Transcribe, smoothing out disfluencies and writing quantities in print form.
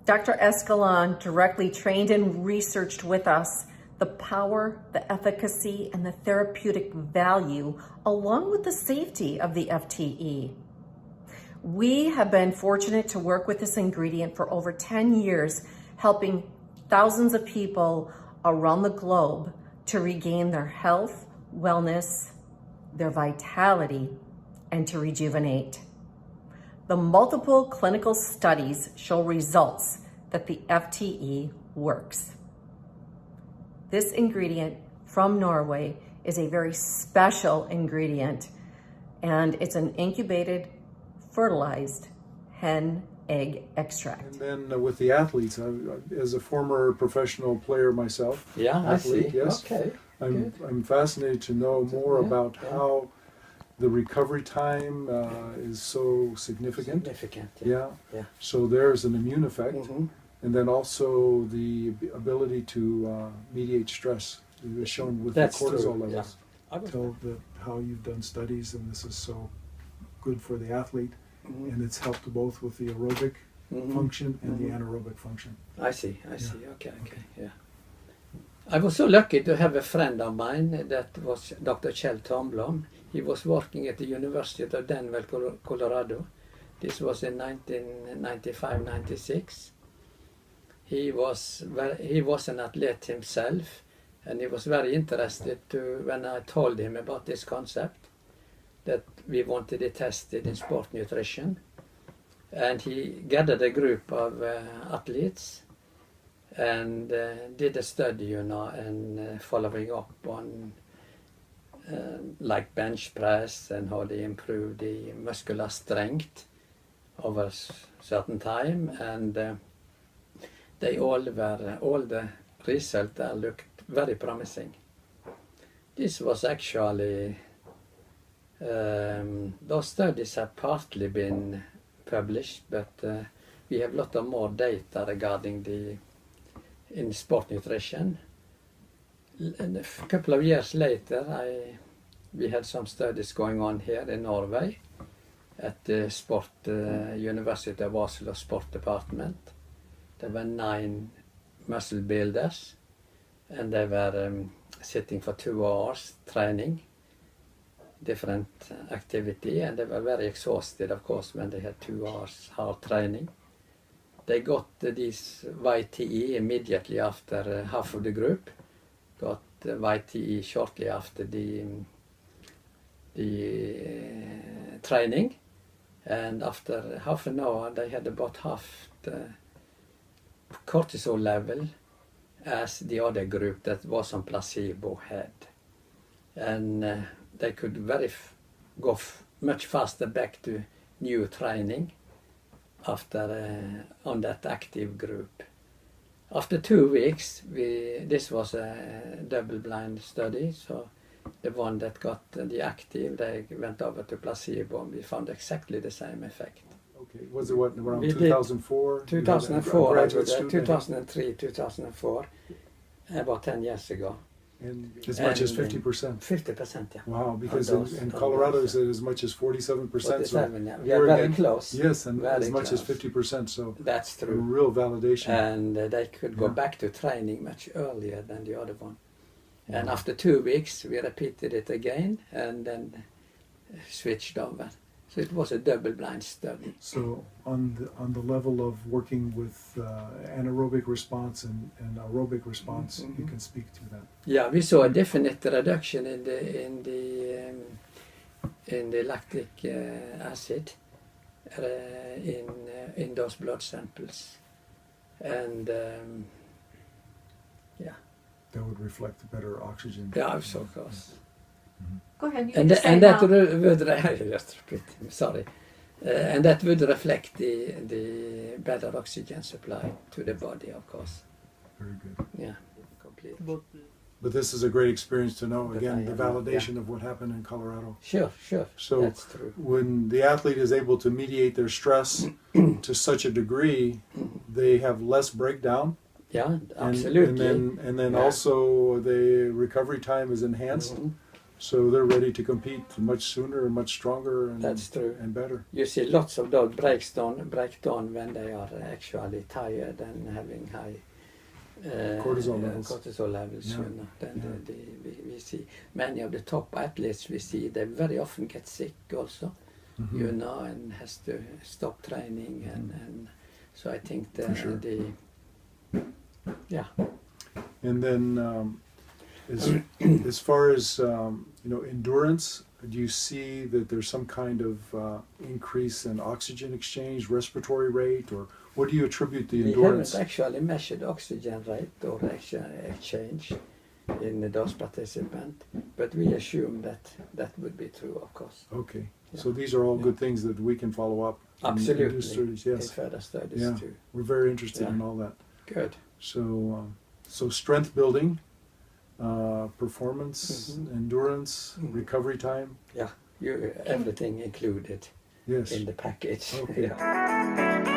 Dr. Escalon directly trained and researched with us the power, the efficacy, and the therapeutic value, along with the safety of the FTE. We have been fortunate to work with this ingredient for over 10 years, helping thousands of people around the globe to regain their health, wellness, their vitality, and to rejuvenate. The multiple clinical studies show results that the FTE works. This ingredient from Norway is a very special ingredient, and it's an incubated, fertilized hen egg extract. And then with the athletes, as a former professional player myself, athlete, I see. Yes, Okay. I'm fascinated to know more about how the recovery time is so significant. Yeah. So there's an immune effect, and then also the ability to mediate stress is shown with That's the cortisol true. levels. Yeah. Tell how you've done studies, and this is so good for the athlete, and it's helped both with the aerobic function and the anaerobic function. I see. Okay. Yeah. I was so lucky to have a friend of mine that was Dr. Kjell Tomblom. He was working at the University of Denver, Colorado. This was in 1995-96. He was an athlete himself, and he was very interested when I told him about this concept, that we wanted it tested in sport nutrition. And he gathered a group of athletes and did a study, and following up on like bench press and how they improve the muscular strength over a certain time, and they all the results looked very promising. This was actually those studies have partly been published, but we have a lot of more data regarding in sport nutrition. And a couple of years later, we had some studies going on here in Norway at the University of Oslo Sport Department. There were 9 muscle builders, and they were sitting for 2 hours training different activity, and they were very exhausted, of course, when they had 2 hours hard training. They got these YTE immediately after half of the group got YTE shortly after the training, and after half an hour they had about half the cortisol level as the other group that was on placebo had, and they could go much faster back to new training after on that active group. After 2 weeks, this was a double-blind study, so the one that got the active, they went over to placebo, and we found exactly the same effect. Okay, was it around 2004? 2004, 2003, 2004, about 10 years ago. And as much as 50%? 50%, yeah. Wow, because in Colorado it's as much as 47%. 47, yeah. We are very close. Yes, and very as much close. as 50%, so that's true. Real validation. And they could go back to training much earlier than the other one. And after 2 weeks, we repeated it again and then switched over. So it was a double-blind study. So on the level of working with anaerobic response and aerobic response, you can speak to that. Yeah, we saw a definite reduction in the lactic acid in those blood samples, and that would reflect better oxygen. Yeah, of course. Go ahead. And that would reflect the better oxygen supply to the body, of course. Very good. Yeah, completely. But this is a great experience to know, again, the validation of what happened in Colorado. Sure. So that's true. When the athlete is able to mediate their stress to such a degree, they have less breakdown. Yeah, absolutely. And then also the recovery time is enhanced. So they're ready to compete much sooner and much stronger and, That's true. and better. You see lots of those break down when they are actually tired and having high Cortisol levels. cortisol levels, Yeah. you know. Then Yeah. we see many of the top athletes we see, they very often get sick also, Mhm. you know, and has to stop training and so I think For sure. yeah. And then as far as endurance, do you see that there's some kind of increase in oxygen exchange, respiratory rate, or what do you attribute the We endurance? haven't actually measured oxygen rate or exchange in those participants, but we assume that would be true, of course. Okay, Yeah. so these are all Yeah. good things that we can follow up. and do Absolutely. studies, In yes, further studies Yeah. too. we're very interested Yeah. in all that. Good. So strength building, performance, Mhm. endurance, Mhm. recovery time. Everything included Yes. in the package. Okay. Yeah.